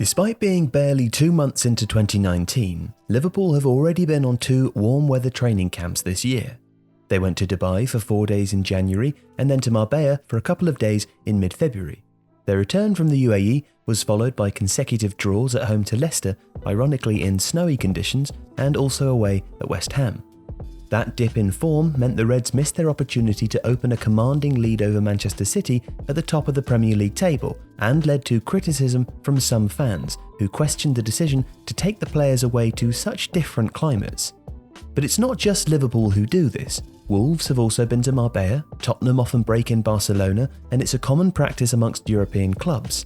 Despite being barely 2 months into 2019, Liverpool have already been on 2 warm weather training camps this year. They went to Dubai for 4 days in January and then to Marbella for a couple of days in mid-February. Their return from the UAE was followed by consecutive draws at home to Leicester, ironically in snowy conditions, and also away at West Ham. That dip in form meant the Reds missed their opportunity to open a commanding lead over Manchester City at the top of the Premier League table and led to criticism from some fans who questioned the decision to take the players away to such different climates. But it's not just Liverpool who do this. Wolves have also been to Marbella, Tottenham often break in Barcelona, and it's a common practice amongst European clubs.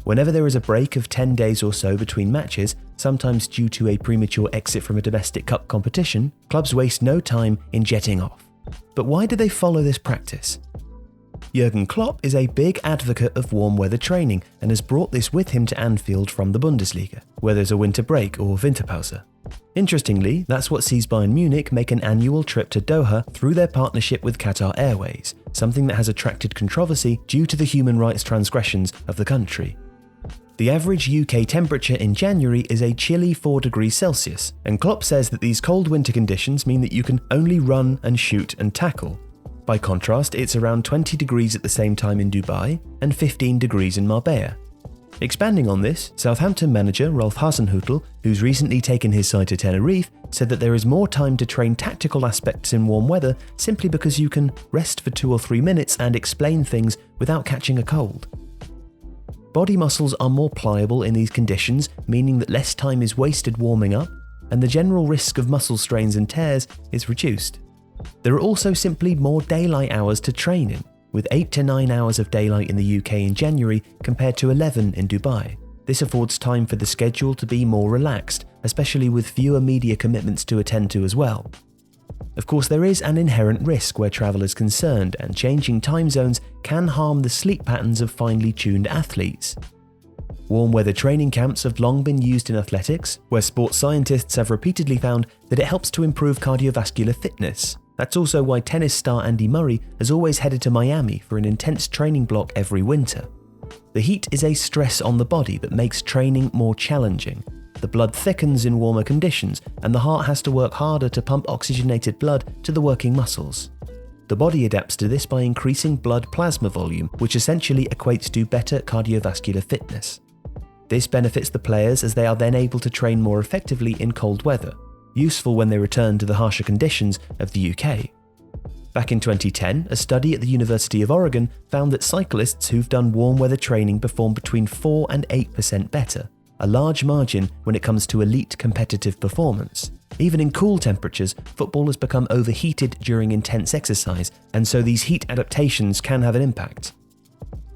Whenever there is a break of 10 days or so between matches, sometimes due to a premature exit from a domestic cup competition, clubs waste no time in jetting off. But why do they follow this practice? Jurgen Klopp is a big advocate of warm weather training and has brought this with him to Anfield from the Bundesliga, where there's a winter break or Winterpause. Interestingly, that's what sees Bayern Munich make an annual trip to Doha through their partnership with Qatar Airways, something that has attracted controversy due to the human rights transgressions of the country. The average UK temperature in January is a chilly 4 degrees Celsius, and Klopp says that these cold winter conditions mean that you can only run and shoot and tackle. By contrast, it's around 20 degrees at the same time in Dubai and 15 degrees in Marbella. Expanding on this, Southampton manager Rolf Hasenhüttl, who's recently taken his side to Tenerife, said that there is more time to train tactical aspects in warm weather simply because you can rest for 2 or 3 minutes and explain things without catching a cold. Body muscles are more pliable in these conditions, meaning that less time is wasted warming up, and the general risk of muscle strains and tears is reduced. There are also simply more daylight hours to train in, with 8 to 9 hours of daylight in the UK in January compared to 11 in Dubai. This affords time for the schedule to be more relaxed, especially with fewer media commitments to attend to as well. Of course, there is an inherent risk where travel is concerned, and changing time zones can harm the sleep patterns of finely tuned athletes. Warm weather training camps have long been used in athletics, where sports scientists have repeatedly found that it helps to improve cardiovascular fitness. That's also why tennis star Andy Murray has always headed to Miami for an intense training block every winter. The heat is a stress on the body that makes training more challenging. The blood thickens in warmer conditions, and the heart has to work harder to pump oxygenated blood to the working muscles. The body adapts to this by increasing blood plasma volume, which essentially equates to better cardiovascular fitness. This benefits the players as they are then able to train more effectively in cold weather, useful when they return to the harsher conditions of the UK. Back in 2010, a study at the University of Oregon found that cyclists who've done warm weather training perform between 4 and 8% better, a large margin when it comes to elite competitive performance. Even in cool temperatures, footballers become overheated during intense exercise, and so these heat adaptations can have an impact.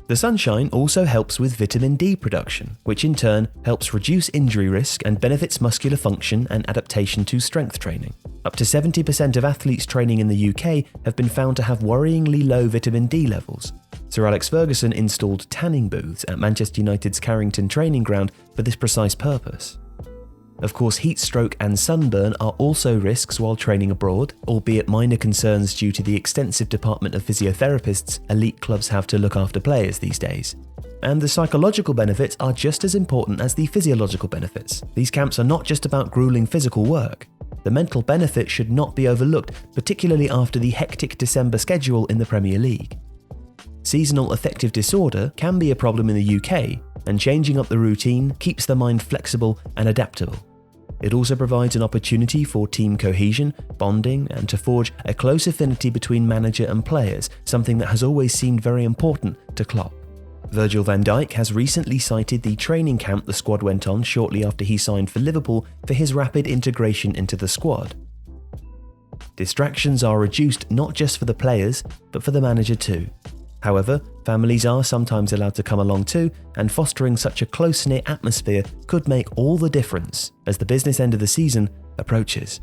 The sunshine also helps with vitamin D production, which in turn helps reduce injury risk and benefits muscular function and adaptation to strength training. Up to 70% of athletes training in the UK have been found to have worryingly low vitamin D levels. Sir Alex Ferguson installed tanning booths at Manchester United's Carrington training ground for this precise purpose. Of course, heat stroke and sunburn are also risks while training abroad, albeit minor concerns due to the extensive department of physiotherapists elite clubs have to look after players these days. And the psychological benefits are just as important as the physiological benefits. These camps are not just about grueling physical work. The mental benefit should not be overlooked, particularly after the hectic December schedule in the Premier League. Seasonal affective disorder can be a problem in the UK, and changing up the routine keeps the mind flexible and adaptable. It also provides an opportunity for team cohesion, bonding, and to forge a close affinity between manager and players, something that has always seemed very important to Klopp. Virgil van Dijk has recently cited the training camp the squad went on shortly after he signed for Liverpool for his rapid integration into the squad. Distractions are reduced not just for the players, but for the manager too. However, families are sometimes allowed to come along too, and fostering such a close-knit atmosphere could make all the difference as the business end of the season approaches.